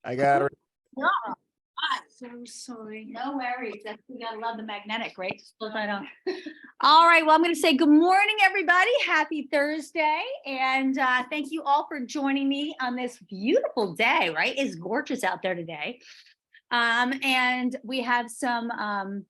I got it. No, I'm so sorry. No worries. That's, we gotta love the magnetic, right? Split that up. All right. Well, I'm going to say good morning, everybody. Happy Thursday. And thank you all for joining me on this beautiful day, right? It's gorgeous out there today. And we have some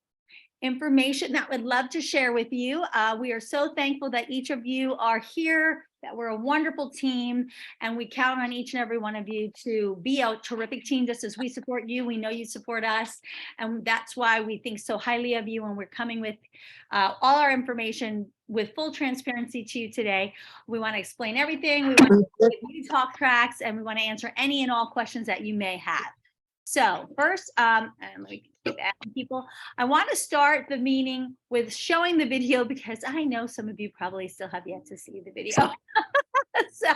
information that we'd love to share with you. We are so thankful that each of you are here, that we're a wonderful team, and we count on each and every one of you to be a terrific team. Just as we support you, we know you support us, and that's why we think so highly of you, and we're coming with all our information with full transparency to you today. We want to explain everything. We want to give you talk tracks, and we want to answer any and all questions that you may have. So first, and let me keep asking people, I want to start the meeting with showing the video because I know some of you probably still have yet to see the video. So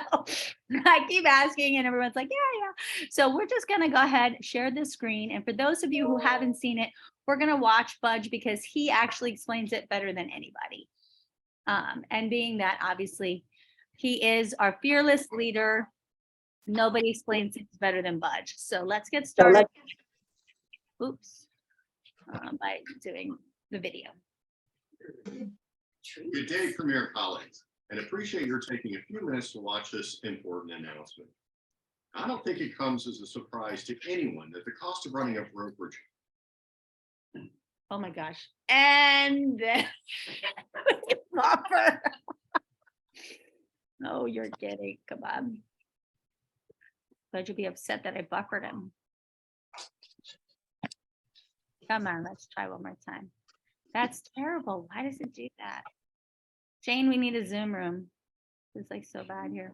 I keep asking and everyone's like, yeah. So we're just going to go ahead, share the screen. And for those of you who haven't seen it, we're going to watch Budge because he actually explains it better than anybody. And being that obviously he is our fearless leader, nobody explains things better than Budge. So let's get started. Oops. By doing the video. Good day, Premier colleagues, and appreciate your taking a few minutes to watch this important announcement. I don't think it comes as a surprise to anyone that the cost of running a brokerage. Oh my gosh. And then buffer. Oh, you're kidding. Come on. But you'll be upset that I buffered him. Come on, let's try one more time. That's terrible. Why does it do that? Jane, we need a Zoom room. It's like so bad here.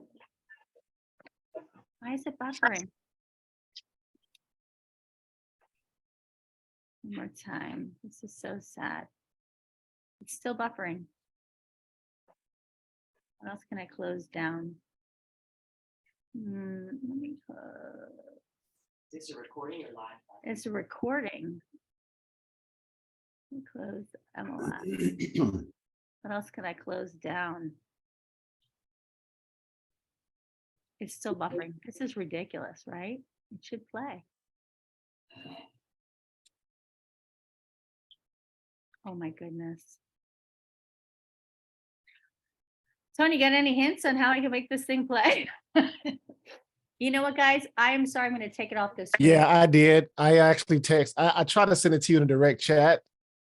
Why is it buffering? One more time. This is so sad. It's still buffering. What else can I close down? Let me close. Is this a recording or live? It's a recording. Let me close MLS. What else can I close down? It's still buffering. This is ridiculous, right? It should play. Oh my goodness. Tony, got any hints on how I can make this thing play? You know what, guys? I am sorry. I'm going to take it off this screen. Yeah, I did. I actually I tried to send it to you in a direct chat.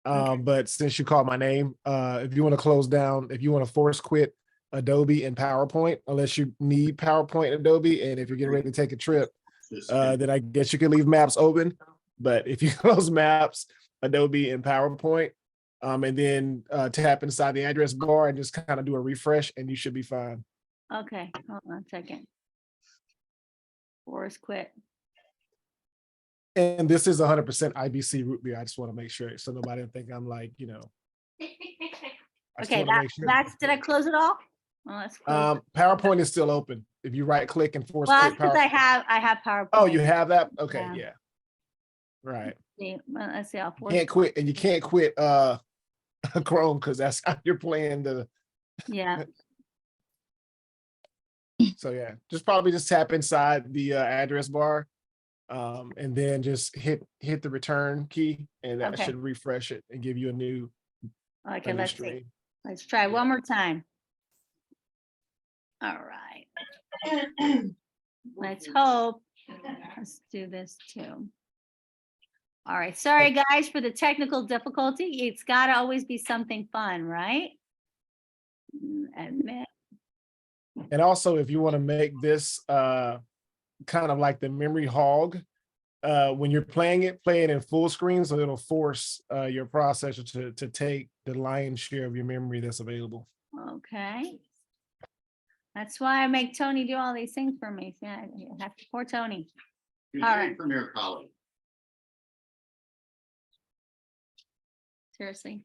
But since you called my name, if you want to close down, if you want to force quit Adobe and PowerPoint, unless you need PowerPoint and Adobe, and if you're getting ready to take a trip, then I guess you can leave Maps open. But if you close Maps, Adobe, and PowerPoint, and then tap inside the address bar and just kind of do a refresh, and you should be fine. Okay, hold on a second. Force quit. And this is 100% IBC root beer. I just want to make sure so nobody will think I'm like, I just Okay, wanna make sure. that's, did I close it all? Well, let's close it. PowerPoint is still open. If you right click and force Well, quit that's because I PowerPoint. have PowerPoint. Oh, you have that? Okay, Yeah. yeah. Right. See, well, let's see. I'll You force. can't quit, and you can't quit Chrome because that's how you're playing the. Yeah. So yeah, just tap inside the address bar, and then just hit the return key, and that Okay. should refresh it and give you a new. Okay, new let's see. stream. Let's try one more time. All right. Let's hope. Let's do this too. All right. Sorry, guys, for the technical difficulty. It's got to always be something fun, right? Admit. And also, if you want to make this kind of like the memory hog, when you're playing it, play it in full screen, so it'll force your processor to take the lion's share of your memory that's available. Okay. That's why I make Tony do all these things for me. Yeah, I have to, poor Tony. Good All day, right. Premier colleagues. Seriously.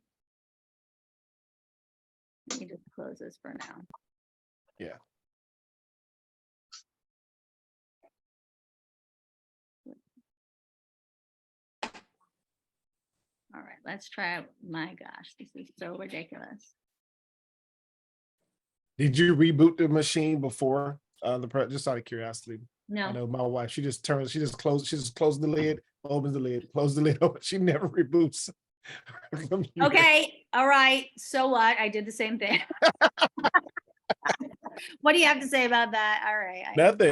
Let me just close this for now. Yeah. All right, let's try. My gosh, this is so ridiculous. Did you reboot the machine before just out of curiosity? No. know my wife, she just closes the lid, opens the lid, closes the lid, open. She never reboots. her computer. Okay, all right. So what? I did the same thing. What do you have to say about that? All right.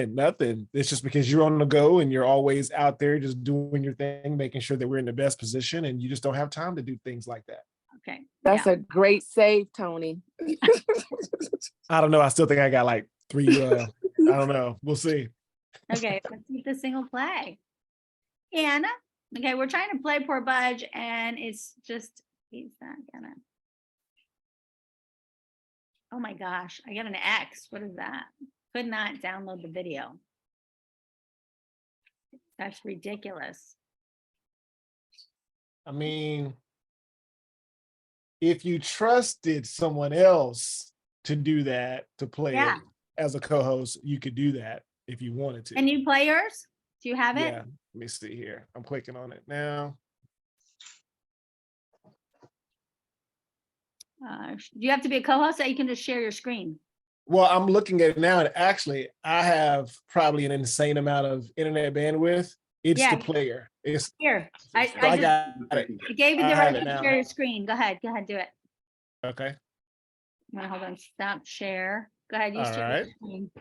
Nothing. It's just because you're on the go and you're always out there just doing your thing, making sure that we're in the best position, and you just don't have time to do things like that. Okay. That's yeah. a great save, Tony. I don't know. I still think I got like 3. I don't know. We'll see. Okay, let's see if this thing will play. Anna, okay, we're trying to play Poor Budge, and it's just, he's not gonna. Oh my gosh, I got an X. What is that? Could not download the video. That's ridiculous. I mean, if you trusted someone else to do that, to play Yeah. it as a co-host, you could do that if you wanted to. Can you play yours? Do you have it? Yeah. Let me see here. I'm clicking on it now. Do you have to be a co-host, or you can just share your screen? Well, I'm looking at it now, and actually, I have probably an insane amount of internet bandwidth. It's Yeah. the player. It's Here, I I just got it. I gave you I the have right it to now. share your screen. Go ahead, do it. Okay. Hold on, stop share. Go ahead, you All share right. your screen.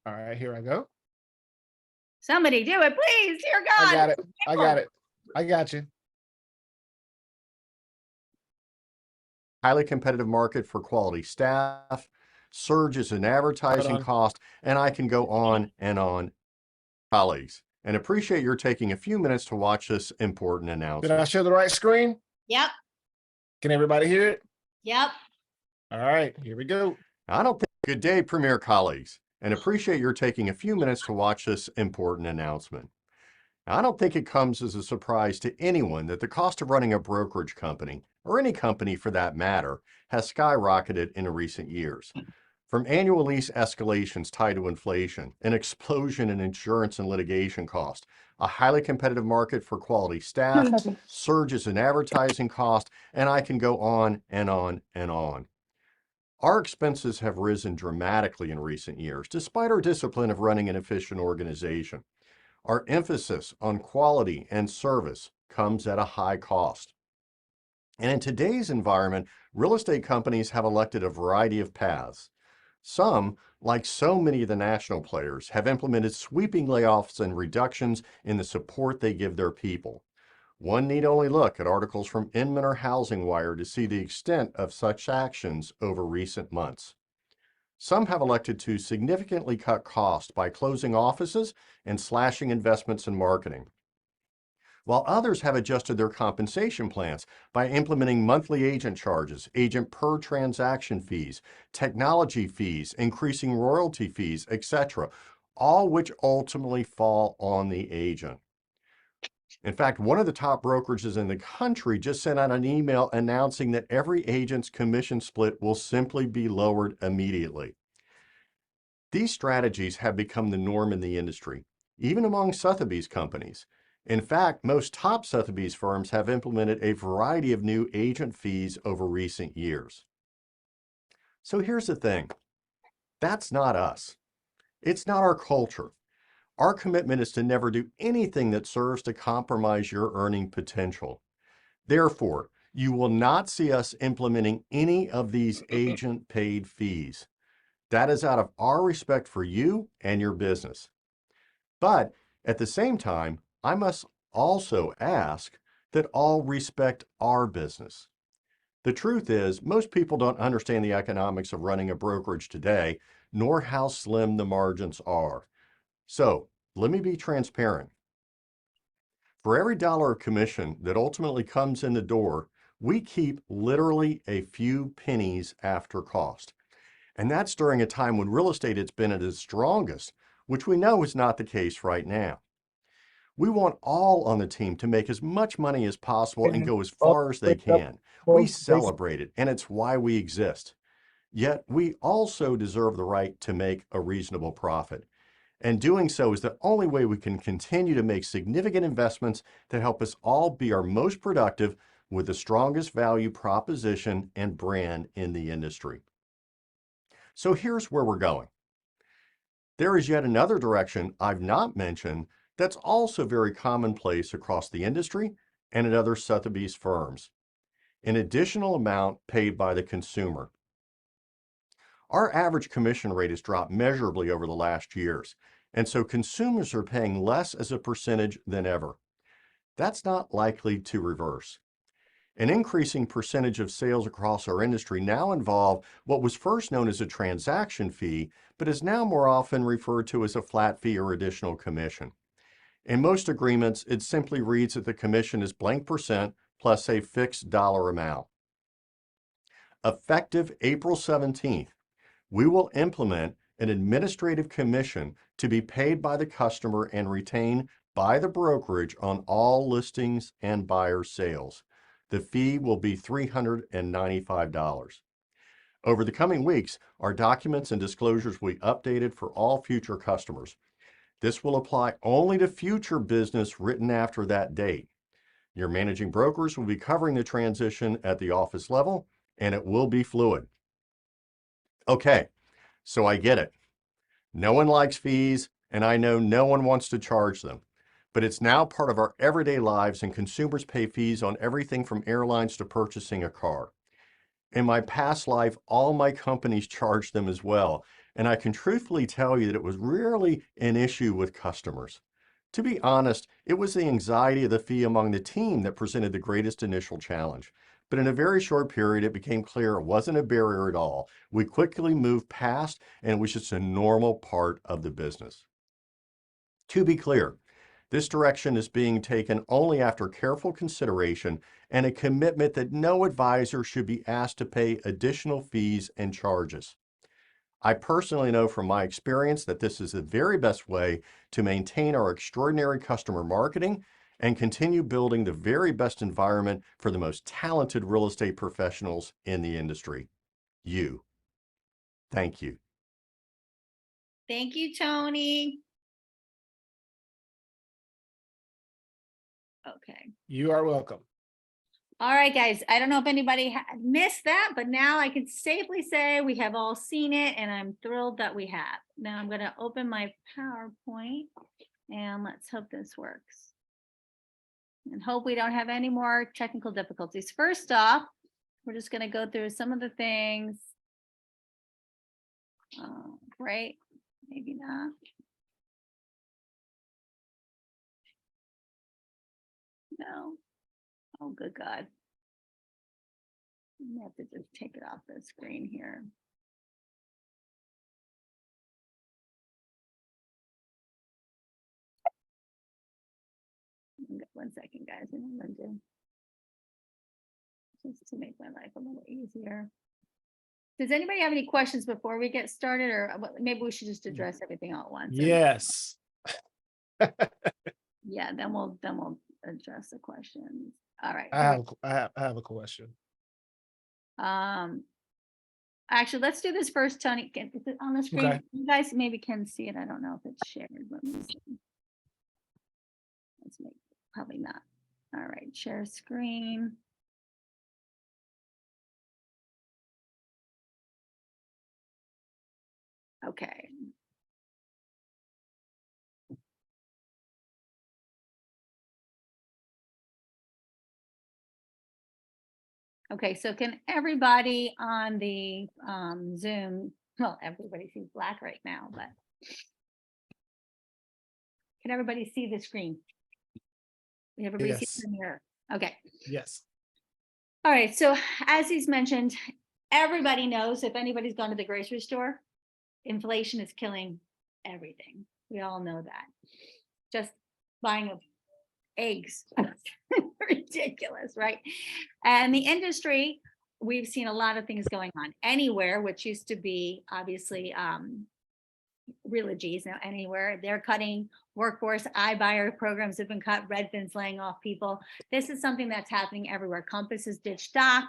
All right, here I go. Somebody do it, please. Dear God. I got it. I got it. I got you. Highly competitive market for quality staff, surges in advertising on. cost, and I can go on and on. Colleagues, and appreciate your taking a few minutes to watch this important Did I announcement. show the right screen? Yep, Can everybody hear it? yep. All right, here we go. I don't think, good day, Premier colleagues, and appreciate your taking a few minutes to watch this important announcement. I don't think it comes as a surprise to anyone that the cost of running a brokerage company, or any company for that matter, has skyrocketed in recent years. From annual lease escalations tied to inflation, an explosion in insurance and litigation cost, a highly competitive market for quality staff, surges in advertising cost, and I can go on and on and on. Our expenses have risen dramatically in recent years, despite our discipline of running an efficient organization. Our emphasis on quality and service comes at a high cost. And in today's environment, real estate companies have elected a variety of paths. Some, like so many of the national players, have implemented sweeping layoffs and reductions in the support they give their people. One need only look at articles from Inman or Housing Wire to see the extent of such actions over recent months. Some have elected to significantly cut costs by closing offices and slashing investments in marketing, while others have adjusted their compensation plans by implementing monthly agent charges, agent per transaction fees, technology fees, increasing royalty fees, etc., all which ultimately fall on the agent. In fact, one of the top brokerages in the country just sent out an email announcing that every agent's commission split will simply be lowered immediately. These strategies have become the norm in the industry, even among Sotheby's companies. In fact, most top Sotheby's firms have implemented a variety of new agent fees over recent years. So here's the thing. That's not us. It's not our culture. Our commitment is to never do anything that serves to compromise your earning potential. Therefore, you will not see us implementing any of these agent-paid fees. That is out of our respect for you and your business. But at the same time, I must also ask that all respect our business. The truth is, most people don't understand the economics of running a brokerage today, nor how slim the margins are. So, let me be transparent. For every dollar of commission that ultimately comes in the door, we keep literally a few pennies after cost. And that's during a time when real estate has been at its strongest, which we know is not the case right now. We want all on the team to make as much money as possible and go as far as they can. We celebrate it, and it's why we exist. Yet we also deserve the right to make a reasonable profit. And doing so is the only way we can continue to make significant investments that help us all be our most productive with the strongest value proposition and brand in the industry. So here's where we're going. There is yet another direction I've not mentioned that's also very commonplace across the industry and at other Sotheby's firms: an additional amount paid by the consumer. Our average commission rate has dropped measurably over the last years, and so consumers are paying less as a percentage than ever. That's not likely to reverse. An increasing percentage of sales across our industry now involve what was first known as a transaction fee, but is now more often referred to as a flat fee or additional commission. In most agreements, it simply reads that the commission is blank percent plus a fixed dollar amount. Effective April 17th, we will implement an administrative commission to be paid by the customer and retained by the brokerage on all listings and buyer sales. The fee will be $395. Over the coming weeks, our documents and disclosures will be updated for all future customers. This will apply only to future business written after that date. Your managing brokers will be covering the transition at the office level, and it will be fluid. Okay, so I get it. No one likes fees, and I know no one wants to charge them. But it's now part of our everyday lives, and consumers pay fees on everything from airlines to purchasing a car. In my past life, all my companies charged them as well, and I can truthfully tell you that it was rarely an issue with customers. To be honest, it was the anxiety of the fee among the team that presented the greatest initial challenge. But in a very short period, it became clear it wasn't a barrier at all. We quickly moved past, and it was just a normal part of the business. To be clear, this direction is being taken only after careful consideration and a commitment that no advisor should be asked to pay additional fees and charges. I personally know from my experience that this is the very best way to maintain our extraordinary customer marketing and continue building the very best environment for the most talented real estate professionals in the industry. You. Thank you. Thank you, Tony. Okay. You are welcome. All right, guys. I don't know if anybody missed that, but now I can safely say we have all seen it, and I'm thrilled that we have. Now I'm going to open my PowerPoint, and let's hope this works. And hope we don't have any more technical difficulties. First off, we're just going to go through some of the things. Right? Maybe not. No. Oh, good God. I have to just take it off the screen here. One second, guys. I'm going to just to make my life a little easier. Does anybody have any questions before we get started, or maybe we should just address everything all at once? Yes. Yeah, then we'll address the questions. All right. I have a question. Actually, let's do this first, Tony. Is it on the screen? Okay. You guys maybe can see it. I don't know if it's shared. Let me see. Let's make probably not. All right, share screen. Okay. Okay, so can everybody on the Zoom, well, everybody sees black right now, but can everybody see the screen? Everybody Yes. see the mirror? Okay. Yes. All right, so as he's mentioned, everybody knows, if anybody's gone to the grocery store, inflation is killing everything. We all know that. Just buying eggs, ridiculous, right? And the industry, we've seen a lot of things going on. Anywhere, which used to be obviously Realogies, now Anywhere, they're cutting workforce. iBuyer programs have been cut. Redfin's laying off people. This is something that's happening everywhere. Compass has ditched stock.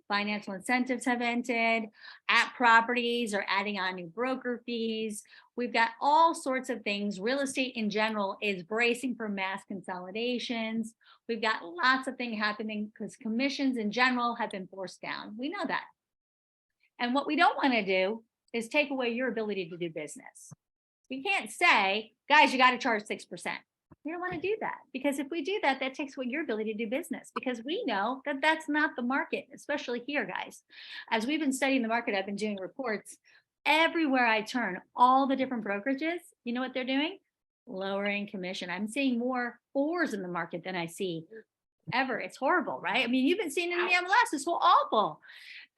Financial incentives have ended. App properties are adding on new broker fees. We've got all sorts of things. Real estate in general is bracing for mass consolidations. We've got lots of things happening because commissions in general have been forced down. We know that. And what we don't want to do is take away your ability to do business. We can't say, guys, you got to charge 6%. We don't want to do that, because if we do that, that takes away your ability to do business, because we know that that's not the market, especially here, guys. As we've been studying the market, I've been doing reports everywhere I turn, all the different brokerages, you know what they're doing? Lowering commission. I'm seeing more 4s in the market than I see ever. It's horrible, right? I mean, you've been seeing it in the MLS. It's so awful.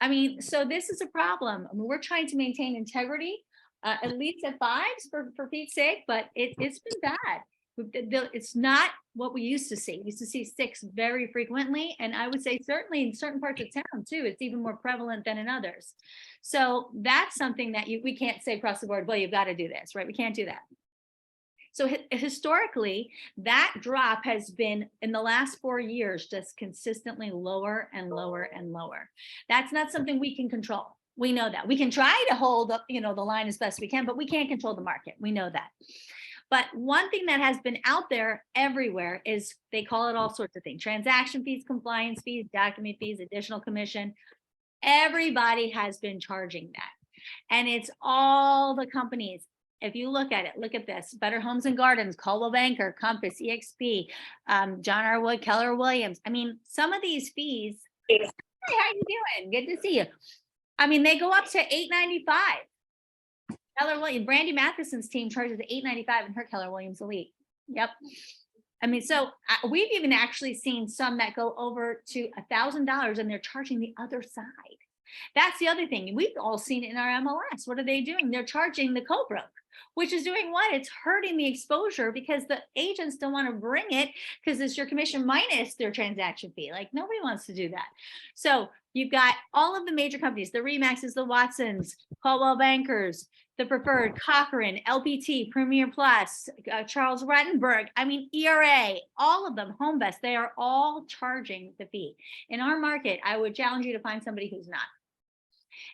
I mean, so this is a problem. I mean, we're trying to maintain integrity, at least at 5s for Pete's sake, but it's been bad. It's not what we used to see. We used to see 6 very frequently. And I would say certainly in certain parts of town too, it's even more prevalent than in others. So that's something that we can't say across the board, well, you've got to do this, right? We can't do that. So historically, that drop has been in the last 4 years, just consistently lower and lower and lower. That's not something we can control. We know that. We can try to hold up, the line as best we can, but we can't control the market. We know that. But one thing that has been out there everywhere is they call it all sorts of things: transaction fees, compliance fees, document fees, additional commission. Everybody has been charging that. And it's all the companies. If you look at it, look at this: Better Homes and Gardens, Coldwell Banker, Compass, EXP, John R. Wood, Keller Williams. I mean, some of these fees, hey, how you doing? Good to see you. I mean, they go up to $8.95. Keller Williams, Brandy Matheson's team charges $8.95 in her Keller Williams Elite. Yep. I mean, so we've even actually seen some that go over to $1,000 and they're charging the other side. That's the other thing. We've all seen it in our MLS. What are they doing? They're charging the co-broke, which is doing what? It's hurting the exposure, because the agents don't want to bring it, because it's your commission minus their transaction fee. Like, nobody wants to do that. So you've got all of the major companies, the Remaxes, the Watsons, Coldwell Bankers, the Preferred, Cochrane, LPT, Premier Plus, Charles Rattenberg, I mean, ERA, all of them, HomeVest, they are all charging the fee. In our market, I would challenge you to find somebody who's not.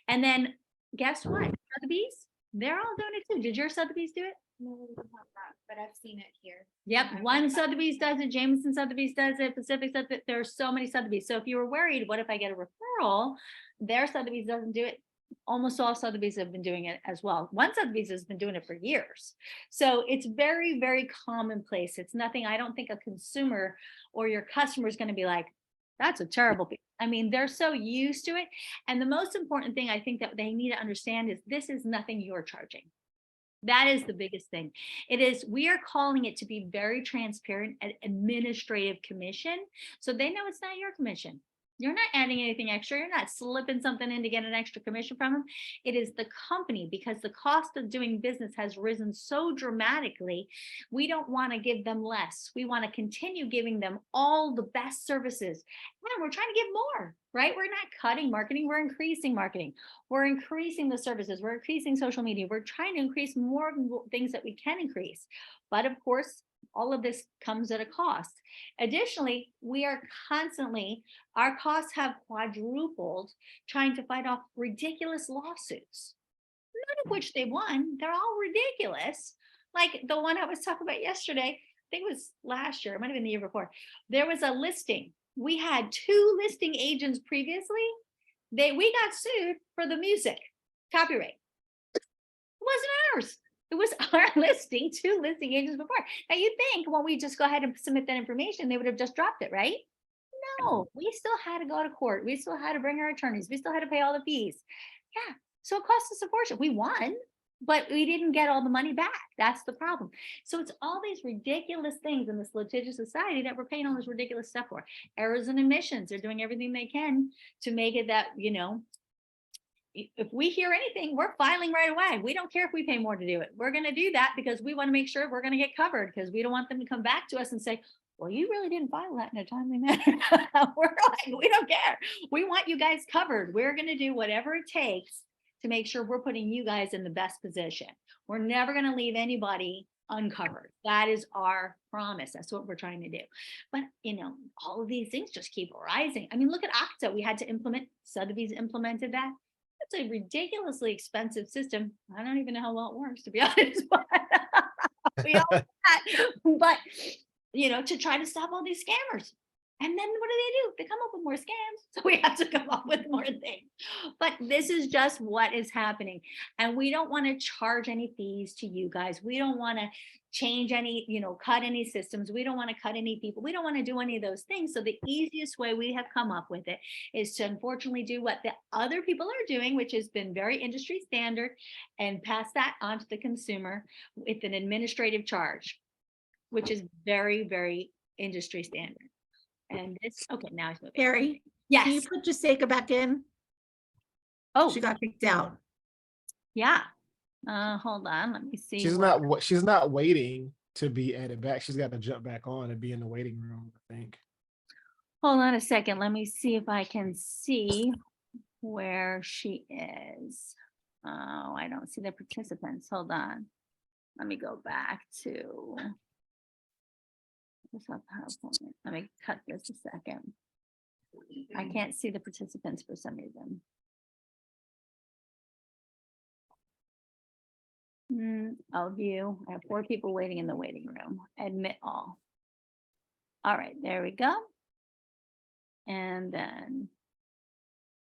And then guess what? Sotheby's, they're all doing it too. Did your Sotheby's do it? No, we don't have that, but I've seen it here. Yep, one Sotheby's does it, Jameson Sotheby's does it, Pacific Sotheby's, there are so many Sotheby's. So if you were worried, what if I get a referral? Their Sotheby's doesn't do it. Almost all Sotheby's have been doing it as well. One Sotheby's has been doing it for years. So it's very, very commonplace. It's nothing, I don't think a consumer or your customer is going to be like, that's a terrible fee. I mean, they're so used to it. And the most important thing I think that they need to understand is this is nothing you're charging. That is the biggest thing. It is, we are calling it to be very transparent and administrative commission. So they know it's not your commission. You're not adding anything extra. You're not slipping something in to get an extra commission from them. It is the company, because the cost of doing business has risen so dramatically. We don't want to give them less. We want to continue giving them all the best services. And we're trying to give more, right? We're not cutting marketing. We're increasing marketing. We're increasing the services. We're increasing social media. We're trying to increase more things that we can increase. But of course, all of this comes at a cost. Additionally, we are constantly, our costs have quadrupled trying to fight off ridiculous lawsuits, none of which they won. They're all ridiculous. Like the one I was talking about yesterday, I think it was last year, it might have been the year before. There was a listing. We had 2 listing agents previously. We got sued for the music copyright. It wasn't ours. It was our listing, 2 listing agents before. Now you think, well, we just go ahead and submit that information, they would have just dropped it, right? No, we still had to go to court. We still had to bring our attorneys. We still had to pay all the fees. Yeah, so it cost us a fortune. We won, but we didn't get all the money back. That's the problem. So it's all these ridiculous things in this litigious society that we're paying all this ridiculous stuff for. Errors and omissions, they're doing everything they can to make it that, if we hear anything, we're filing right away. We don't care if we pay more to do it. We're going to do that because we want to make sure we're going to get covered, because we don't want them to come back to us and say, well, you really didn't file that in a timely manner. We're like, we don't care. We want you guys covered. We're going to do whatever it takes to make sure we're putting you guys in the best position. We're never going to leave anybody uncovered. That is our promise. That's what we're trying to do. But, all of these things just keep rising. I mean, look at Okta. We had to implement, Sotheby's implemented that. It's a ridiculously expensive system. I don't even know how well it works, to be honest. But we all that. But to try to stop all these scammers. And then what do? They come up with more scams. So we have to come up with more things. But this is just what is happening. And we don't want to charge any fees to you guys. We don't want to change any, cut any systems. We don't want to cut any people. We don't want to do any of those things. So the easiest way we have come up with it is to unfortunately do what the other people are doing, which has been very industry standard, and pass that on to the consumer with an administrative charge, which is very, very industry standard. And this, okay, now it's moving. Carrie, can you Yes. put Jaseka back in? Oh, She got kicked out. yeah. Hold on, let me see. She's not waiting to be added back. She's got to jump back on and be in the waiting room, I think. Hold on a second. Let me see if I can see where she is. Oh, I don't see the participants. Hold on. Let me go back to. Let me cut this a second. I can't see the participants for some reason. I'll view. I have 4 people waiting in the waiting room. Admit all. All right, there we go. And then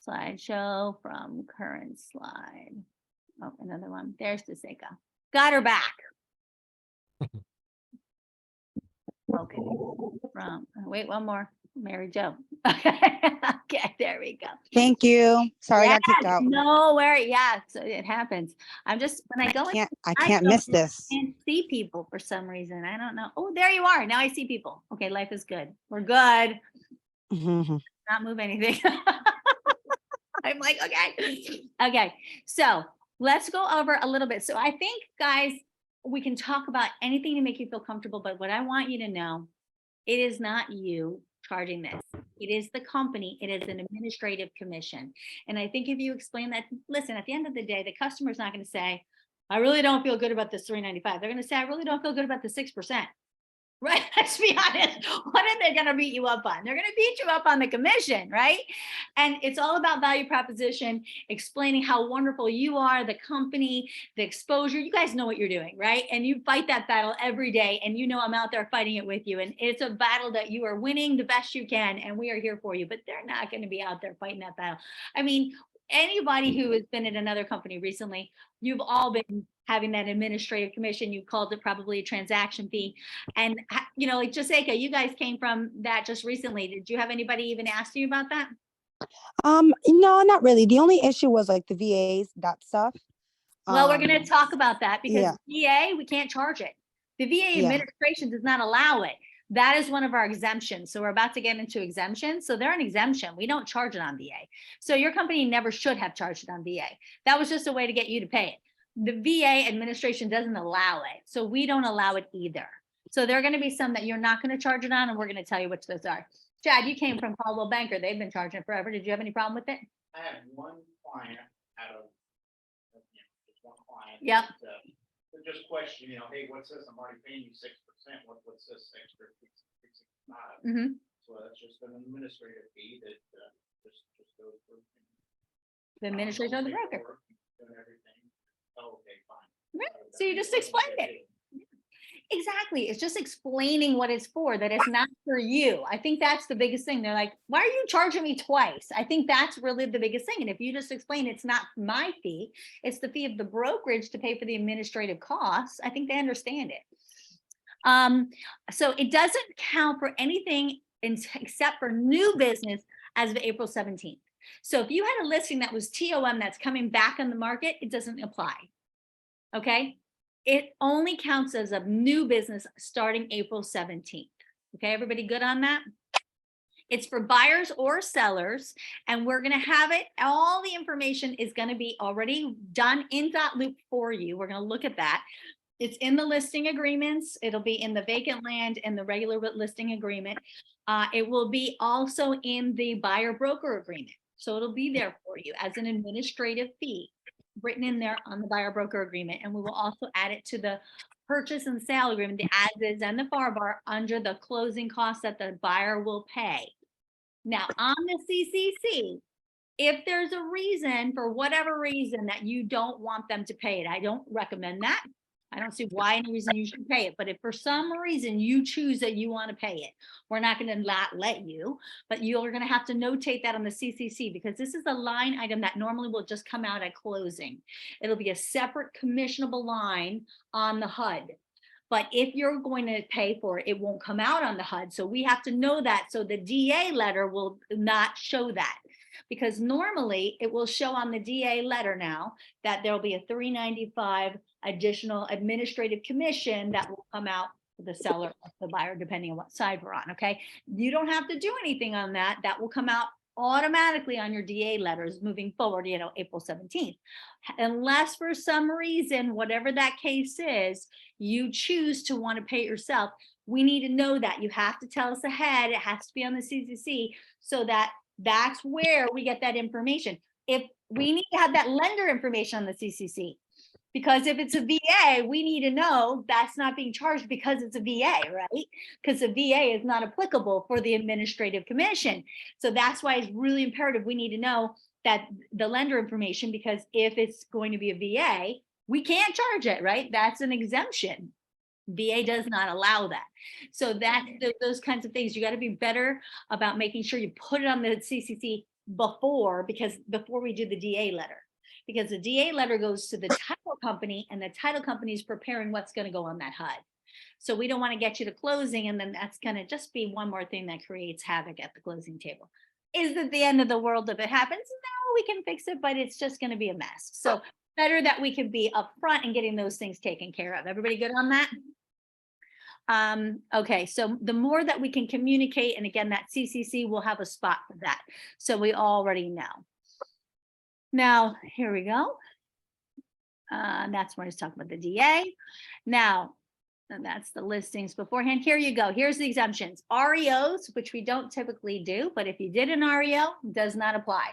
slideshow from current slide. Oh, another one. There's Jaseka. Got her back. Okay. Wait, one more. Mary Jo. Okay, there we go. Thank you. Sorry, I got kicked Yes, out. no worry. Yeah, so it happens. I'm just when I go in, I I can't don't miss this. can't see people for some reason. I don't know. Oh, there you are. Now I see people. Okay, life is good. We're good. Mhm. Not move anything. I'm like, okay. Okay. So let's go over a little bit. So I think, guys, we can talk about anything to make you feel comfortable, but what I want you to know, it is not you charging this. It is the company. It is an administrative commission. And I think if you explain that, listen, at the end of the day, the customer's not going to say, I really don't feel good about this $3.95. They're going to say, I really don't feel good about the 6%. Right? Let's be honest. What are they going to beat you up on? They're going to beat you up on the commission, right? And it's all about value proposition, explaining how wonderful you are, the company, the exposure. You guys know what you're doing, right? And you fight that battle every day. And you know I'm out there fighting it with you. And it's a battle that you are winning the best you can. And we are here for you. But they're not going to be out there fighting that battle. I mean, anybody who has been at another company recently, you've all been having that administrative commission. You called it probably a transaction fee. And, like Jaseka, you guys came from that just recently. Did you have anybody even ask you about that? No, not really. The only issue was like the VAs, that stuff. Well, we're going to talk about that because yeah. VA, we can't charge it. The VA Yeah. administration does not allow it. That is one of our exemptions. So we're about to get into exemptions. So they're an exemption. We don't charge it on VA. So your company never should have charged it on VA. That was just a way to get you to pay it. The VA administration doesn't allow it. So we don't allow it either. So there are going to be some that you're not going to charge it on, and we're going to tell you which those are. Chad, you came from Caldwell Banker. They've been charging it forever. Did you have any problem with it? I had one client out of, just one client. Yep. that, just question, hey, what's this? I'm already paying you 6%. What's this extra? Mm-hmm. So that's just an administrative fee that just goes through. The administration of the broker. And everything. Oh, okay, fine. Right. So you just explained it. Exactly. It's just explaining what it's for, that it's not for you. I think that's the biggest thing. They're like, why are you charging me twice? I think that's really the biggest thing. And if you just explain it's not my fee, it's the fee of the brokerage to pay for the administrative costs, I think they understand it. So it doesn't count for anything except for new business as of April 17th. So if you had a listing that was TOM that's coming back on the market, it doesn't apply. Okay. It only counts as a new business starting April 17th. Okay, everybody good on that? It's for buyers or sellers, and we're going to have it. All the information is going to be already done in dotloop for you. We're going to look at that. It's in the listing agreements. It'll be in the vacant land and the regular listing agreement. It will be also in the buyer broker agreement. So it'll be there for you as an administrative fee written in there on the buyer broker agreement. And we will also add it to the purchase and sale agreement, the as is and the FAR bar under the closing costs that the buyer will pay. Now on the CCC, if there's a reason for whatever reason that you don't want them to pay it, I don't recommend that. I don't see why any reason you should pay it, but if for some reason you choose that you want to pay it, we're not going to not let you, but you're going to have to notate that on the CCC because this is a line item that normally will just come out at closing. It'll be a separate commissionable line on the HUD. But if you're going to pay for it, it won't come out on the HUD. So we have to know that. So the DA letter will not show that. Because normally it will show on the DA letter now that there'll be a $395 additional administrative commission that will come out for the seller or the buyer, depending on what side we're on. Okay. You don't have to do anything on that. That will come out automatically on your DA letters moving forward, April 17th. Unless for some reason, whatever that case is, you choose to want to pay it yourself. We need to know that. You have to tell us ahead. It has to be on the CCC so that that's where we get that information. If we need to have that lender information on the CCC, because if it's a VA, we need to know that's not being charged because it's a VA, right? Because the VA is not applicable for the administrative commission. So that's why it's really imperative we need to know that the lender information, because if it's going to be a VA, we can't charge it, right? That's an exemption. VA does not allow that. So that those kinds of things, you got to be better about making sure you put it on the CCC before we do the DA letter, because the DA letter goes to the title company and the title company is preparing what's going to go on that HUD. So we don't want to get you to closing and then that's going to just be one more thing that creates havoc at the closing table. Is it the end of the world if it happens? No, we can fix it, but it's just going to be a mess. So better that we can be upfront and getting those things taken care of. Everybody good on that? Okay, so the more that we can communicate, and again, that CCC will have a spot for that. So we already know. Now, here we go. That's where he's talking about the DA. Now, and that's the listings beforehand. Here you go. Here's the exemptions. REOs, which we don't typically do, but if you did an REO, does not apply.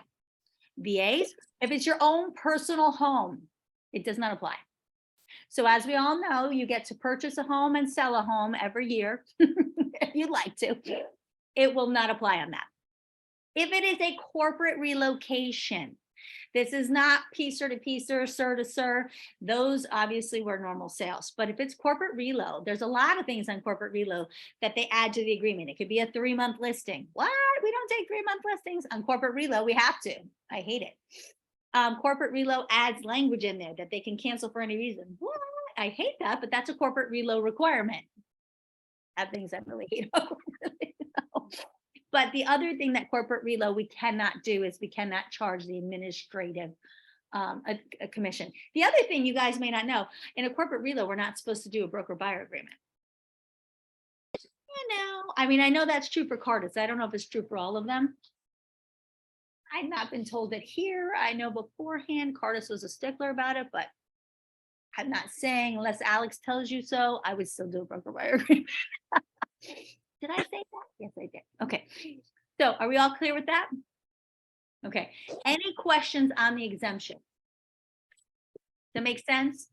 VAs, if it's your own personal home, it does not apply. So as we all know, you get to purchase a home and sell a home every year if you'd like to. It will not apply on that. If it is a corporate relocation, this is not piecer to piecer, sir to sir. Those obviously were normal sales. But if it's corporate relo, there's a lot of things on corporate relo that they add to the agreement. It could be a 3-month listing. What? We don't take 3-month listings on corporate relo. We have to. I hate it. Corporate relo adds language in there that they can cancel for any reason. What? I hate that, but that's a corporate relo requirement. Have things I really hate. But the other thing that corporate relo we cannot do is we cannot charge the administrative a commission. The other thing you guys may not know, in a corporate relo, we're not supposed to do a broker buyer agreement. I mean, I know that's true for Cardis. I don't know if it's true for all of them. I've not been told that here. I know beforehand Cardis was a stickler about it, but I'm not saying unless Alex tells you so, I would still do a broker buyer agreement. Did I say that? Yes, I did. Okay. So are we all clear with that? Okay. Any questions on the exemption? Does that make sense?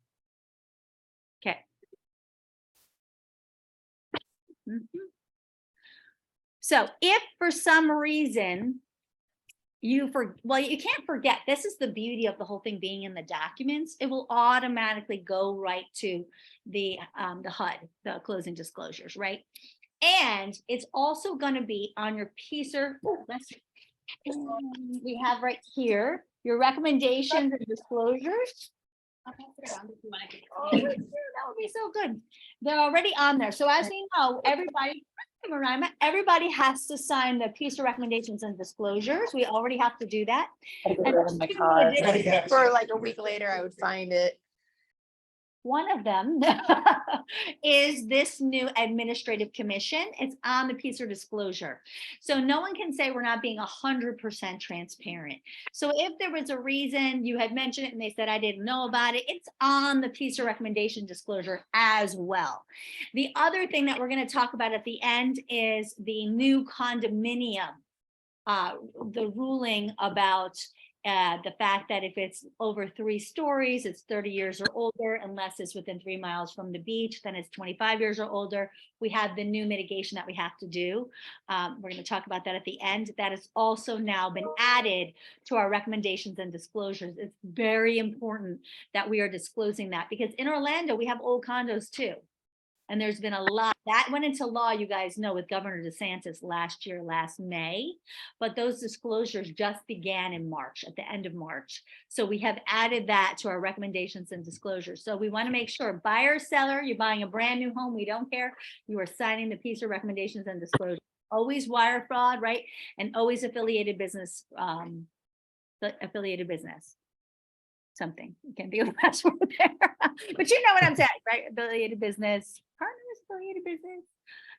Okay. So if for some reason you can't forget, this is the beauty of the whole thing being in the documents. It will automatically go right to the HUD, the closing disclosures, right? And it's also going to be on your PSER. We have right here your recommendations and disclosures. That would be so good. They're already on there. So as we know, everybody has to sign the PSER recommendations and disclosures. We already have to do that. For like a week later, I would find it. One of them is this new administrative commission. It's on the PSER disclosure. So no one can say we're not being 100% transparent. So if there was a reason you had mentioned it and they said, I didn't know about it, it's on the PSER recommendation disclosure as well. The other thing that we're going to talk about at the end is the new condominium, the ruling about The fact that if it's over 3 stories, it's 30 years or older, unless it's within 3 miles from the beach, then it's 25 years or older. We have the new mitigation that we have to do. We're going to talk about that at the end. That has also now been added to our recommendations and disclosures. It's very important that we are disclosing that, because in Orlando, we have old condos too. And there's been a lot that went into law, you guys know, with Governor DeSantis last year, last May. But those disclosures just began in March, at the end of March. So we have added that to our recommendations and disclosures. So we want to make sure, buyer, seller, you're buying a brand new home, we don't care. You are signing the piece of recommendations and disclosures. Always wire fraud, right? And always affiliated business, something. You can't think of the last word there. But you know what I'm saying, right? Affiliated business, partners, affiliated business.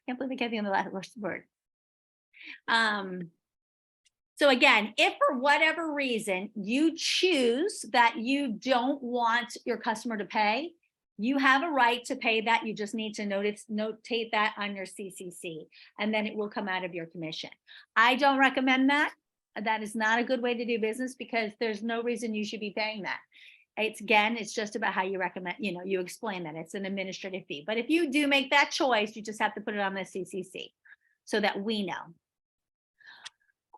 Can't believe I can't think of the last word. So again, if for whatever reason you choose that you don't want your customer to pay, you have a right to pay that. You just need to notate that on your CCC, and then it will come out of your commission. I don't recommend that. That is not a good way to do business, because there's no reason you should be paying that. It's just about how you recommend, you explain that it's an administrative fee. But if you do make that choice, you just have to put it on the CCC so that we know.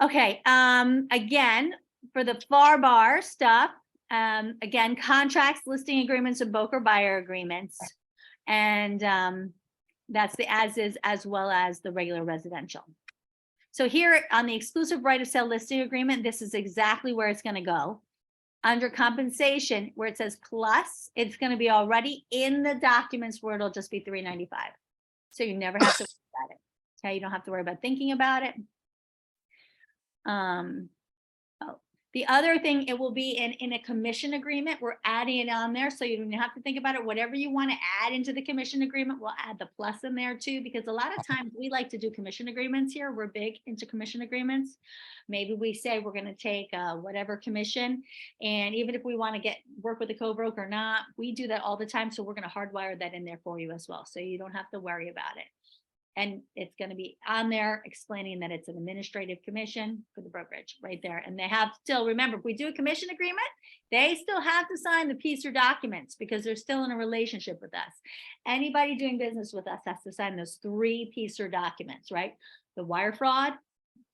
Okay, again, for the FAR bar stuff, again, contracts, listing agreements, and broker buyer agreements. And that's the as is, as well as the regular residential. So here on the exclusive right of sale listing agreement, this is exactly where it's going to go. Under compensation, where it says plus, it's going to be already in the documents where it'll just be $395. So you never have to worry about it. Okay, you don't have to worry about thinking about it. The other thing, it will be in a commission agreement. We're adding it on there, so you don't have to think about it. Whatever you want to add into the commission agreement, we'll add the plus in there too, because a lot of times we like to do commission agreements here. We're big into commission agreements. Maybe we say we're going to take whatever commission, and even if we want to work with a co-broker or not, we do that all the time. So we're going to hardwire that in there for you as well, so you don't have to worry about it. And it's going to be on there explaining that it's an administrative commission for the brokerage right there. And they have still, remember, if we do a commission agreement, they still have to sign the piece or documents, because they're still in a relationship with us. Anybody doing business with us has to sign those 3 piece or documents, right? The wire fraud,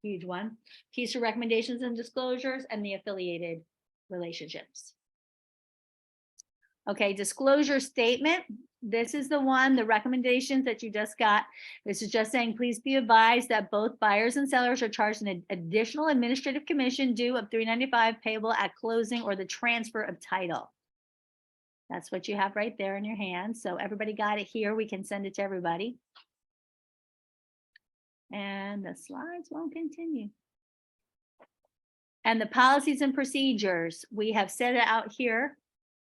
huge one, piece of recommendations and disclosures, and the affiliated relationships. Okay, disclosure statement. This is the one, the recommendations that you just got. This is just saying, please be advised that both buyers and sellers are charged an additional administrative commission due of $395 payable at closing or the transfer of title. That's what you have right there in your hand. So everybody got it here. We can send it to everybody. And the slides won't continue. And the policies and procedures, we have set it out here.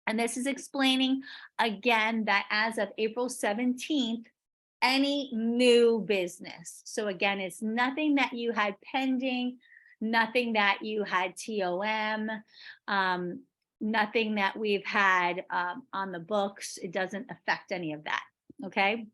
And this is explaining, again, that as of April 17th, any new business. So again, it's nothing that you had pending, nothing that you had TOM, nothing that we've had on the books. It doesn't affect any of that, okay?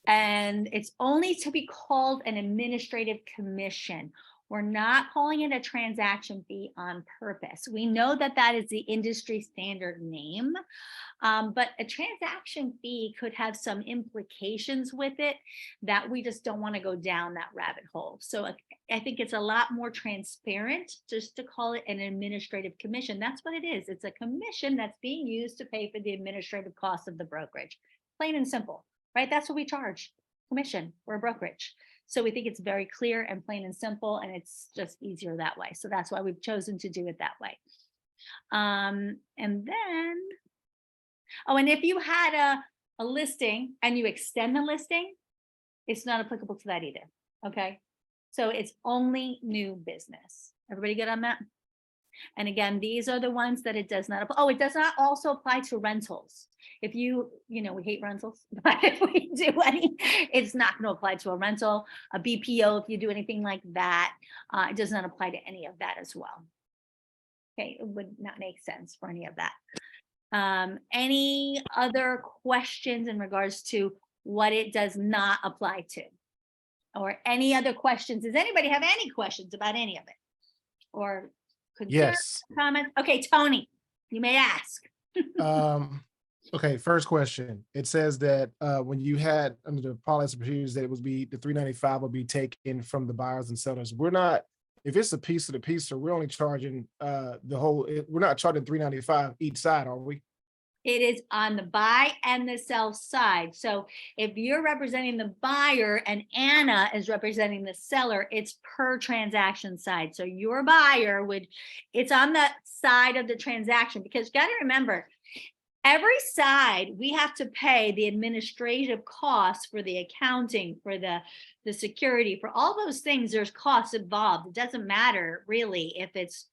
And it's only to be called an administrative commission. We're not calling it a transaction fee on purpose. We know that that is the industry standard name, but a transaction fee could have some implications with it that we just don't want to go down that rabbit hole. So I think it's a lot more transparent just to call it an administrative commission. That's what it is. It's a commission that's being used to pay for the administrative costs of the brokerage. Plain and simple, right? That's what we charge, commission. We're a brokerage. So we think it's very clear and plain and simple, and it's just easier that way. So that's why we've chosen to do it that way. And then, oh, and if you had a listing and you extend the listing, it's not applicable to that either. Okay. So it's only new business. Everybody good on that? And again, these are the ones that it does not apply. Oh, it does not also apply to rentals. If we hate rentals, but if we do any, it's not going to apply to a rental, a BPO, if you do anything like that, it does not apply to any of that as well. Okay, it would not make sense for any of that. Any other questions in regards to what it does not apply to? Or any other questions? Does anybody have any questions about any of it? Or concerns, Yes. comments? Okay, Tony, you may ask. Okay, first question. It says that when you had under the policy procedures that it would be the 395 will be taken from the buyers and sellers. We're not, if it's a piece of the piece, so we're only charging we're not charging 395 each side, are we? It is on the buy and the sell side. So if you're representing the buyer and Anna is representing the seller, it's per transaction side. So your buyer it's on the side of the transaction, because you got to remember, every side, we have to pay the administrative costs for the accounting, for the security, for all those things. There's costs involved. It doesn't matter really if it's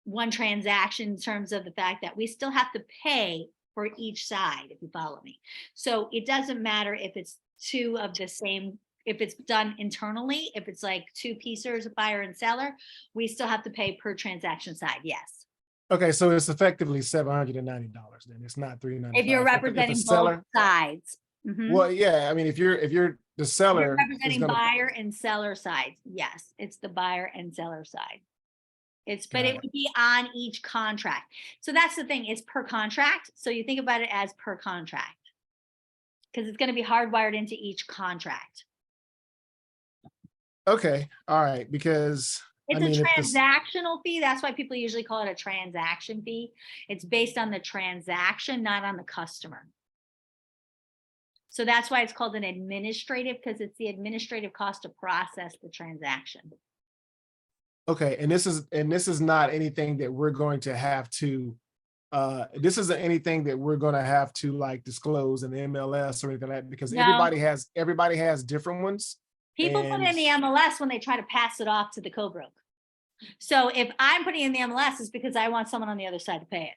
one transaction in terms of the fact that we still have to pay for each side, if you follow me. So it doesn't matter if it's two of the same, if it's done internally, if it's like two pieces, buyer and seller, we still have to pay per transaction side, yes. Okay, so it's effectively $790 then. It's not 395. If you're If the representing seller, both sides. Mhm. well, yeah, I mean, if you're the You're seller is representing gonna, buyer and seller sides. Yes, it's the buyer and seller side. But Got it it. would be on each contract. So that's the thing, it's per contract. So you think about it as per contract. Because it's going to be hardwired into each contract. okay, all right, because It's I mean, a if this, transactional fee. That's why people usually call it a transaction fee. It's based on the transaction, not on the customer. So that's why it's called an administrative, because it's the administrative cost to process the transaction. okay, and this is not anything that we're going to have to, this isn't anything that we're gonna have to like disclose in the MLS or anything like that, because No. everybody has different ones. People put in the MLS when they try to pass it off to the co-broke. So if I'm putting in the MLS, it's because I want someone on the other side to pay it.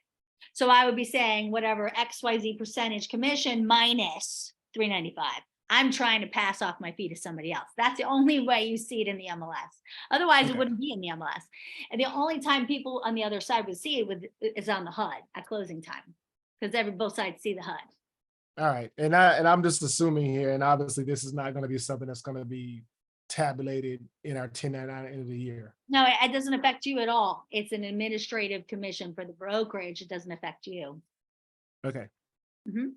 So I would be saying whatever XYZ percentage commission minus 395. I'm trying to pass off my fee to somebody else. That's the only way you see it in the MLS. Otherwise, it Okay. wouldn't be in the MLS. And the only time people on the other side would see it is on the HUD at closing time, because both sides see the HUD. All right, and I'm just assuming here, and obviously this is not gonna be something that's gonna be tabulated in our 1099 end of the year. No, it doesn't affect you at all. It's an administrative commission for the brokerage. It doesn't affect you. Okay. Mhm.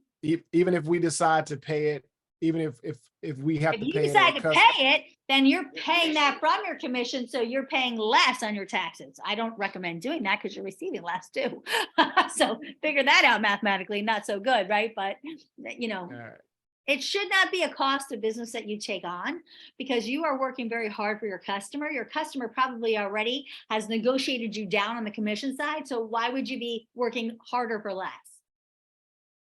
Even if we decide to pay it, even if we have If to you pay it. decide at to custom- pay it, then you're paying that from your commission, so you're paying less on your taxes. I don't recommend doing that because you're receiving less too. So figure that out mathematically, not so good, right? But All right. it should not be a cost of business that you take on, because you are working very hard for your customer. Your customer probably already has negotiated you down on the commission side. So why would you be working harder for less?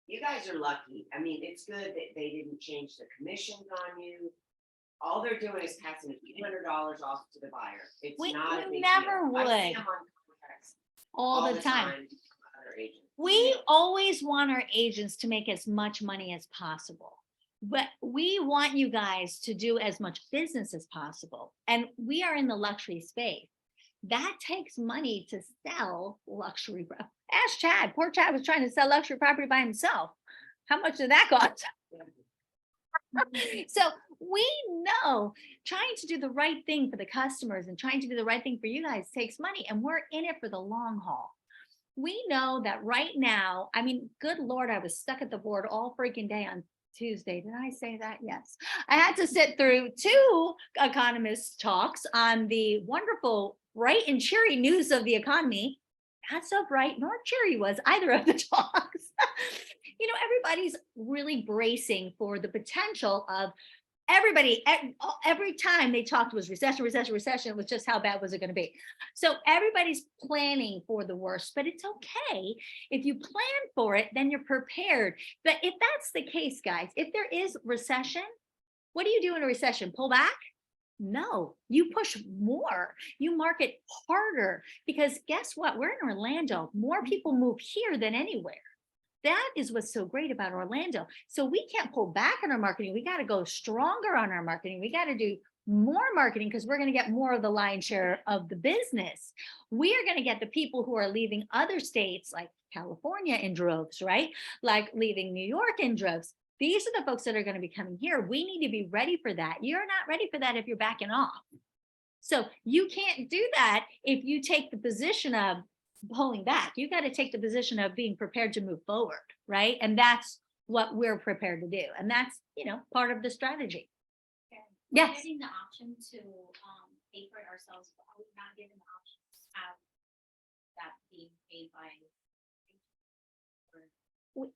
You guys are lucky. I mean, it's good that they didn't change the commissions on you. All they're doing is passing a few $100 off to the buyer. It's not a You big never deal. I see would 'em on contracts all the time. with other agents. We always want our agents to make as much money as possible, but we want you guys to do as much business as possible. And we are in the luxury space. That takes money to sell luxury. Ask Chad. Poor Chad was trying to sell luxury property by himself. How much did that cost? So we know trying to do the right thing for the customers and trying to do the right thing for you guys takes money, and we're in it for the long haul. We know that right now, I mean, good Lord, I was stuck at the board all freaking day on Tuesday. Did I say that? Yes. I had to sit through 2 economist talks on the wonderful, bright and cheery news of the economy. Not so bright nor cheery was either of the talks. Everybody's really bracing for the potential of everybody. Every time they talked was recession. It was just how bad was it going to be? So everybody's planning for the worst, but it's okay. If you plan for it, then you're prepared. But if that's the case, guys, if there is recession, what do you do in a recession? Pull back? No, you push more, you market harder, because guess what? We're in Orlando. More people move here than anywhere. That is what's so great about Orlando. So we can't pull back on our marketing. We got to go stronger on our marketing. We got to do more marketing, because we're going to get more of the lion's share of the business. We are going to get the people who are leaving other states like California in droves, right? Like leaving New York in droves. These are the folks that are going to be coming here. We need to be ready for that. You're not ready for that if you're backing off. So you can't do that if you take the position of pulling back. You got to take the position of being prepared to move forward, right? And that's what we're prepared to do. And that's, part of the strategy. Yes. Getting the option to pay for it ourselves, but are we not given the option to have that being paid by?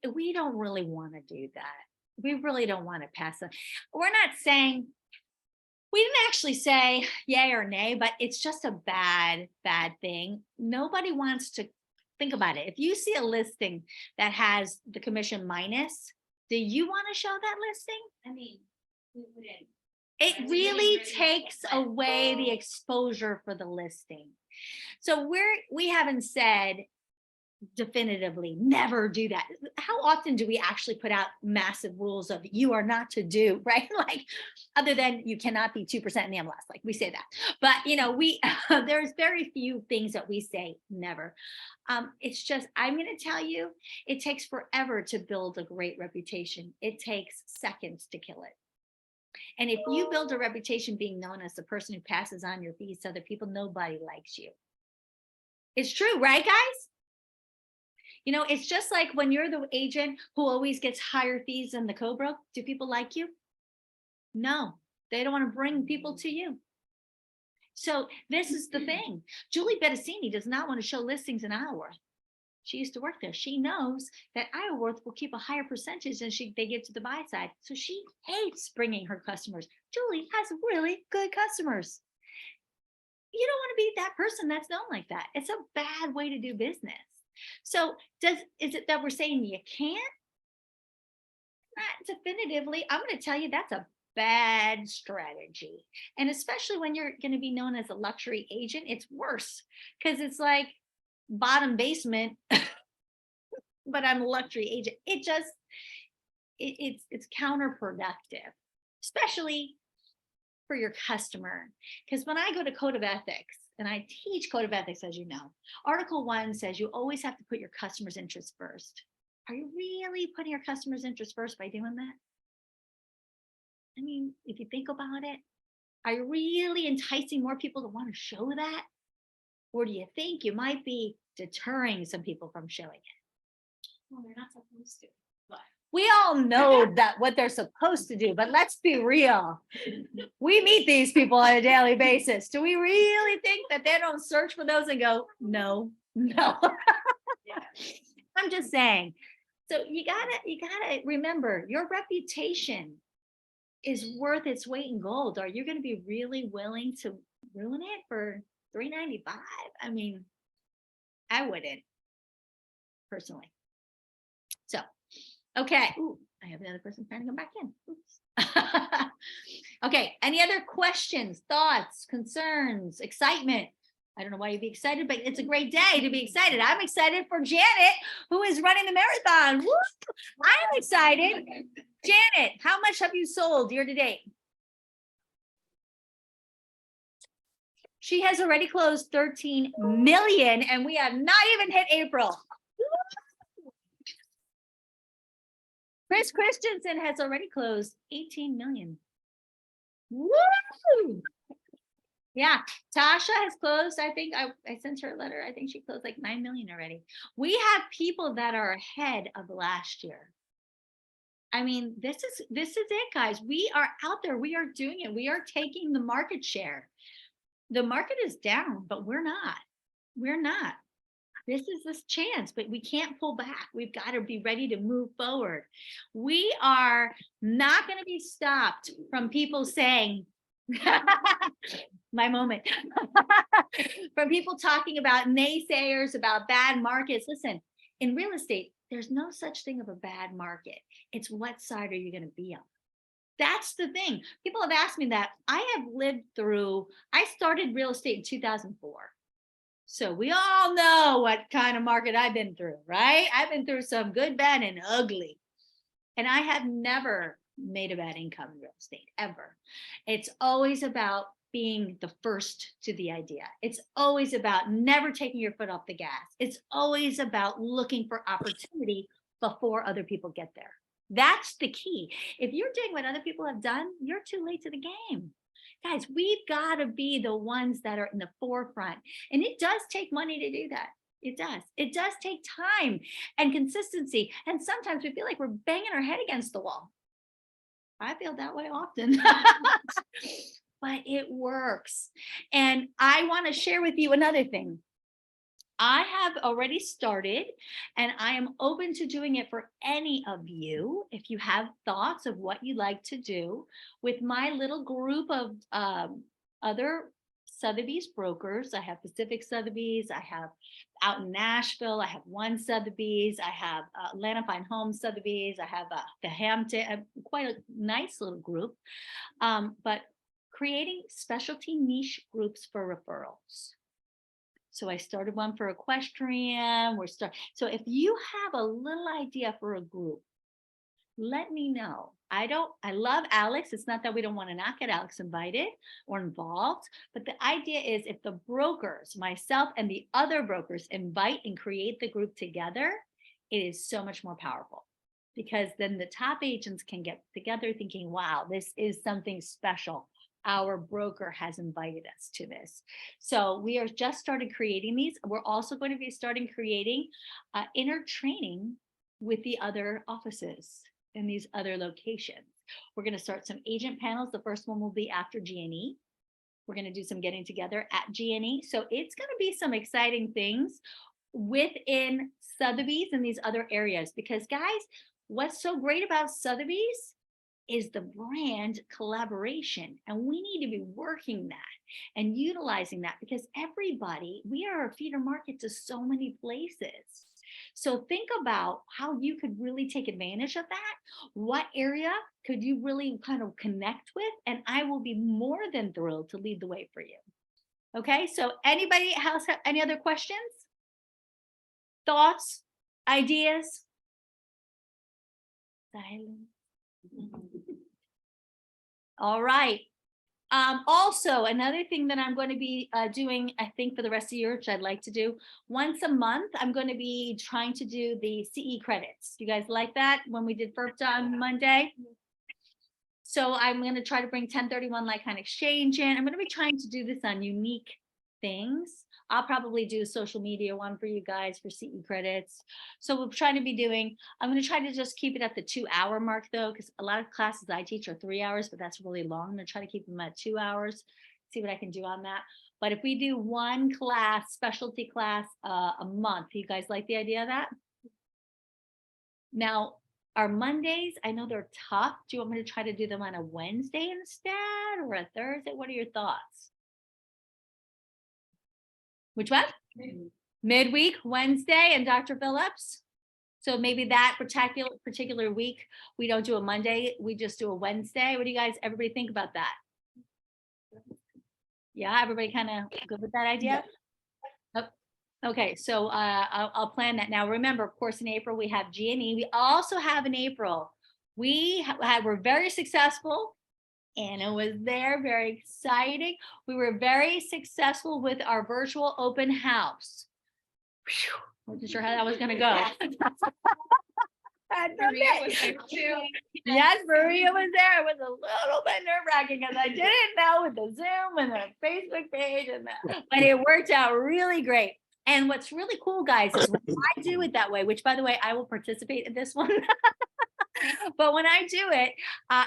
We don't really want to do that. We really don't want to pass it. We're not saying, we didn't actually say yay or nay, but it's just a bad thing. Nobody wants to think about it. If you see a listing that has the commission minus, do you want to show that listing? I mean, we wouldn't. It really takes away the exposure for the listing. So we haven't said definitively never do that. How often do we actually put out massive rules of you are not to do, right? Like, other than you cannot be 2% in the MLS, like we say that. But we there's very few things that we say never. It's just, I'm going to tell you, it takes forever to build a great reputation. It takes seconds to kill it. And if you build a reputation being known as the person who passes on your fees to other people, nobody likes you. It's true, right, guys? It's just like when you're the agent who always gets higher fees than the co-broke. Do people like you? No, they don't want to bring people to you. So this is the thing. Julie Bettesini does not want to show listings in Iowa. She used to work there. She knows that Iowa will keep a higher percentage than they give to the buy side. So she hates bringing her customers. Julie has really good customers. You don't want to be that person that's known like that. It's a bad way to do business. So is it that we're saying you can't? Not definitively. I'm going to tell you that's a bad strategy. And especially when you're going to be known as a luxury agent, it's worse because it's like bottom basement, but I'm a luxury agent. It's counterproductive, especially for your customer. Because when I go to Code of Ethics, and I teach Code of Ethics, as you know, Article 1 says you always have to put your customer's interest first. Are you really putting your customer's interest first by doing that? I mean, if you think about it, are you really enticing more people to want to show that? Or do you think you might be deterring some people from showing it? Well, they're not supposed to. But We all know that what they're supposed to do, but let's be real. We meet these people on a daily basis. Do we really think that they don't search for those and go, no? I'm just saying. So you gotta remember, your reputation is worth its weight in gold. Are you going to be really willing to ruin it for $3.95? I mean, I wouldn't personally. So, okay. Ooh, I have another person trying to come back in. Oops. Okay. Any other questions, thoughts, concerns, excitement? I don't know why you'd be excited, but it's a great day to be excited. I'm excited for Janet, who is running the marathon. Woo! I'm excited. Janet, how much have you sold year to date? She has already closed 13 million, and we have not even hit April. Chris Christensen has already closed 18 million. Woo! Yeah, Tasha has closed. I think I sent her a letter. I think she closed like 9 million already. We have people that are ahead of last year. I mean, this is it, guys. We are out there. We are doing it. We are taking the market share. The market is down, but we're not. We're not. This is this chance, but we can't pull back. We've got to be ready to move forward. We are not going to be stopped from people saying, my moment, from people talking about naysayers, about bad markets. Listen, in real estate, there's no such thing of a bad market. It's what side are you going to be on? That's the thing. People have asked me that. I started real estate in 2004. So we all know what kind of market I've been through, right? I've been through some good, bad, and ugly. And I have never made a bad income in real estate, ever. It's always about being the first to the idea. It's always about never taking your foot off the gas. It's always about looking for opportunity before other people get there. That's the key. If you're doing what other people have done, you're too late to the game. Guys, we've got to be the ones that are in the forefront. And it does take money to do that. It does. It does take time and consistency. And sometimes we feel like we're banging our head against the wall. I feel that way often. But it works. And I want to share with you another thing. I have already started, and I am open to doing it for any of you. If you have thoughts of what you'd like to do with my little group of other Sotheby's brokers. I have Pacific Sotheby's. I have out in Nashville. I have one Sotheby's. I have Atlanta Fine Homes Sotheby's. I have the Hampton, quite a nice little group. But creating specialty niche groups for referrals. So I started one for equestrian. So if you have a little idea for a group, let me know. I love Alex. It's not that we don't want to not get Alex invited or involved, but the idea is if the brokers, myself and the other brokers, invite and create the group together, it is so much more powerful, because then the top agents can get together thinking, wow, this is something special. Our broker has invited us to this. So we are just started creating these. We're also going to be starting creating inner training with the other offices in these other locations. We're going to start some agent panels. The first one will be after GNE. We're going to do some getting together at GNE. So it's going to be some exciting things within Sotheby's and these other areas, because guys, what's so great about Sotheby's is the brand collaboration. And we need to be working that and utilizing that, because everybody, we are a feeder market to so many places. So think about how you could really take advantage of that. What area could you really kind of connect with? And I will be more than thrilled to lead the way for you. Okay, so anybody else have any other questions? Thoughts? Ideas? Silence. All right. Also, another thing that I'm going to be doing, I think for the rest of the year, which I'd like to do once a month, I'm going to be trying to do the CE credits. You guys like that when we did FERPTA on Monday? So I'm going to try to bring 1031 like-kind exchange in. I'm going to be trying to do this on unique things. I'll probably do a social media one for you guys for CE credits. So we're trying to be doing, I'm going to try to just keep it at the 2-hour mark though, because a lot of classes I teach are 3 hours, but that's really long. I'm going to try to keep them at 2 hours, see what I can do on that. But if we do one class, specialty class a month, you guys like the idea of that? Now, our Mondays, I know they're tough. Do you want me to try to do them on a Wednesday instead or a Thursday? What are your thoughts? Which one? Midweek, Wednesday, and Dr. Phillips. So maybe that particular week, we don't do a Monday, we just do a Wednesday. What do you guys, everybody think about that? Yeah, everybody kind of good with that idea? Yeah. Oh, okay, so I'll plan that. Now, remember, of course, in April, we have GNE. We also have in April, we're very successful. Anna was there, very exciting. We were very successful with our virtual open house. Whew, wasn't sure how that was going to go. Maria was there too. Yes, Maria was there. It was a little bit nerve-wracking because I didn't know with the Zoom and the Facebook page, but it worked out really great. And what's really cool, guys, is when I do it that way, which by the way, I will participate in this one. But when I do it,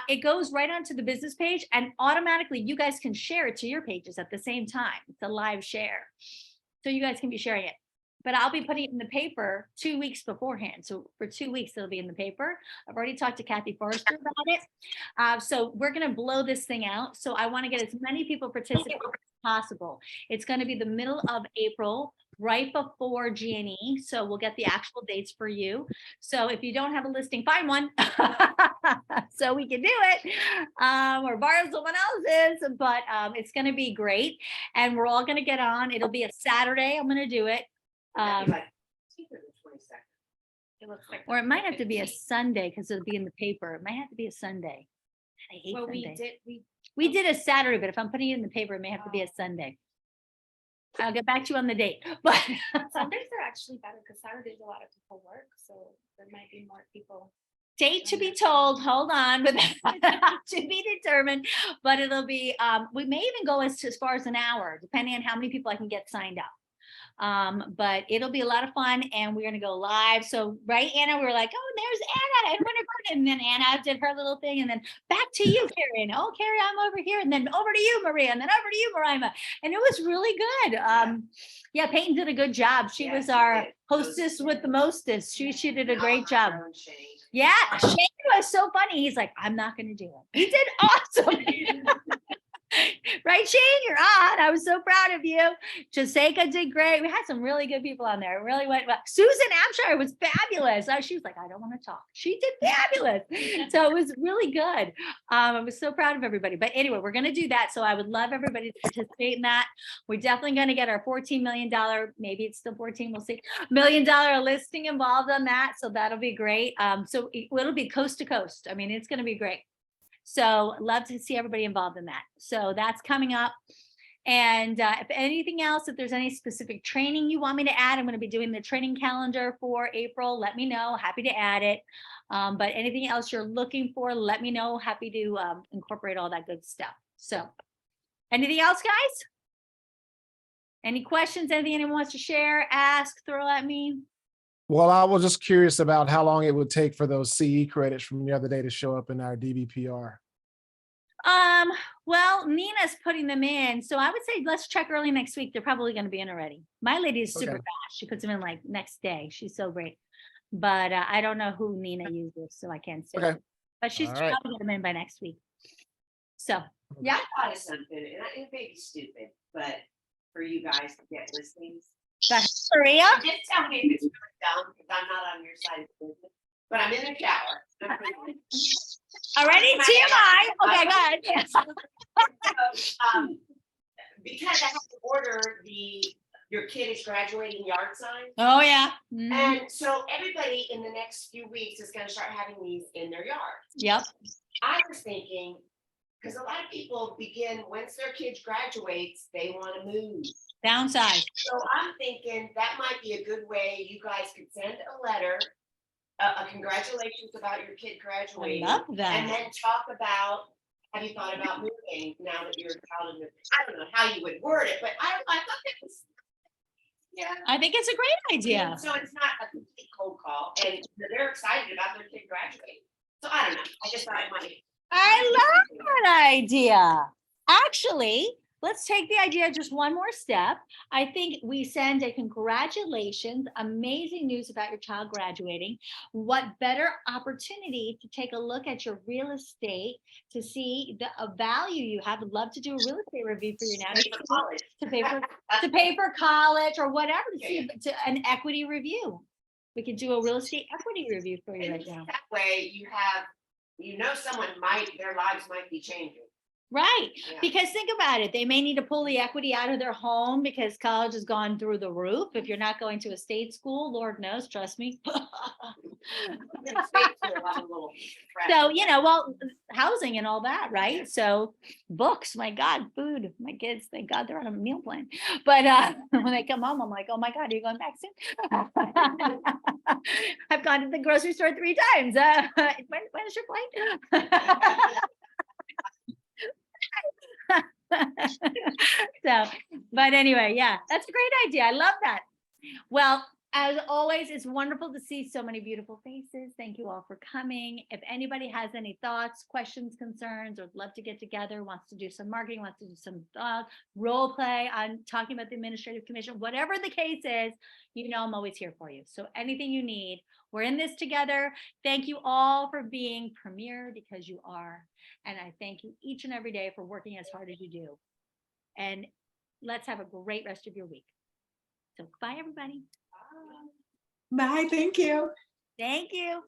it goes right onto the business page and automatically you guys can share it to your pages at the same time. It's a live share. So you guys can be sharing it. But I'll be putting it in the paper 2 weeks beforehand. So for 2 weeks, it'll be in the paper. I've already talked to Kathy Forrester about it. So we're going to blow this thing out. So I want to get as many people participating as possible. It's going to be the middle of April, right before GNE. So we'll get the actual dates for you. So if you don't have a listing, find one so we can do it or borrow someone else's, but it's going to be great. And we're all going to get on. It'll be a Saturday. I'm going to do it. Or it might have to be a Sunday because it'll be in the paper. It might have to be a Sunday. I hate Sunday. We did a Saturday, but if I'm putting it in the paper, it may have to be a Sunday. I'll get back to you on the date. But Sundays are actually better because Saturdays a lot of people work, so there might be more people. Date to be told, hold on, but to be determined, but it'll be, we may even go as far as an hour, depending on how many people I can get signed up. But it'll be a lot of fun and we're gonna go live. So, right, Anna, we were like, oh, there's Anna and Winifred. And then Anna did her little thing. And then back to you, Carrie. And oh, Carrie, I'm over here. And then over to you, Maria. And then over to you, Marima. And it was really good. Yeah, Peyton did a good job. She was our hostess with the mostest. She did a great job. Yeah, Shane was so funny. He's like, I'm not gonna do it. He did awesome. Right, Shane, you're on. I was so proud of you. Jessica did great. We had some really good people on there. It really went well. Susan Abshire was fabulous. She was like, I don't want to talk. She did fabulous. So it was really good. I was so proud of everybody. But anyway, we're going to do that. So I would love everybody to participate in that. We're definitely going to get our $14 million, maybe it's still 14, we'll see, $1 million listing involved on that. So that'll be great. So it'll be coast to coast. I mean, it's going to be great. So love to see everybody involved in that. So that's coming up. And if anything else, if there's any specific training you want me to add, I'm going to be doing the training calendar for April. Let me know. Happy to add it. But anything else you're looking for, let me know. Happy to incorporate all that good stuff. So anything else, guys? Any questions? Anything anyone wants to share, ask, throw at me? Well, I was just curious about how long it would take for those CE credits from the other day to show up in our DBPR. Well, Nina's putting them in. So I would say let's check early next week. They're probably going to be in already. My lady is super Okay. fast. She puts them in like next day. She's so great. But I don't know who Nina uses, so I can't say. Okay. But she's All right. probably get them in by next week. So, yeah. I thought of something, and it may be stupid, but for you guys to get listings. Maria? Just tell me if it's really dumb, because I'm not on your side of the business, but I'm in the shower. I'm thinking, Already TMI. Okay, go ahead. Yes. so, because I have to order your kid is graduating yard sign. Oh, yeah. Mhm. And so everybody in the next few weeks is gonna start having these in their yards. Yep. I was thinking, because a lot of people begin, once their kid graduates, they wanna move. Downside. So I'm thinking that might be a good way, you guys could send a letter, a congratulations about your kid I graduating. love And that. then talk about, have you thought about moving now that you're a child in the, I don't know how you would word it, but I thought that was. Yeah. I think it's a great idea. So it's not a complete cold call, and they're excited about their kid graduating. So I don't know, I just thought it might. I love that idea. Actually, let's take the idea just one more step. I think we send a congratulations, amazing news about your child graduating. What better opportunity to take a look at your real estate to see the value you have. Would love to do a real estate review for you now. Pay for college. To pay for college or whatever, to see an equity review. We could do a real estate equity review for you And right now. that way you have, someone their lives might be changing. Right, Yeah. because think about it, they may need to pull the equity out of their home because college has gone through the roof. If you're not going to a state school, Lord knows, trust me. So, well, housing and all that, right? So books, my God, food, my kids, thank God they're on a meal plan. But when they come home, I'm like, oh my God, are you going back soon? I've gone to the grocery store 3 times. When is your flight? So, but anyway, yeah, that's a great idea. I love that. Well, as always, it's wonderful to see so many beautiful faces. Thank you all for coming. If anybody has any thoughts, questions, concerns, or would love to get together, wants to do some marketing, wants to do some role play on talking about the administrative commission, whatever the case is, I'm always here for you. So anything you need, we're in this together. Thank you all for being Premier, because you are. And I thank you each and every day for working as hard as you do. And let's have a great rest of your week. So bye, everybody. Bye, thank you. Thank you.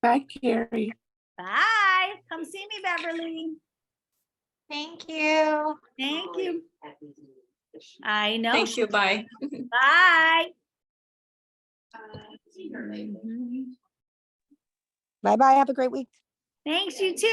Bye, Carrie. Bye. Come see me, Beverly. Thank you. Thank you. I know. Thank you, bye. Bye. Bye-bye. Have a great week. Thanks, you too.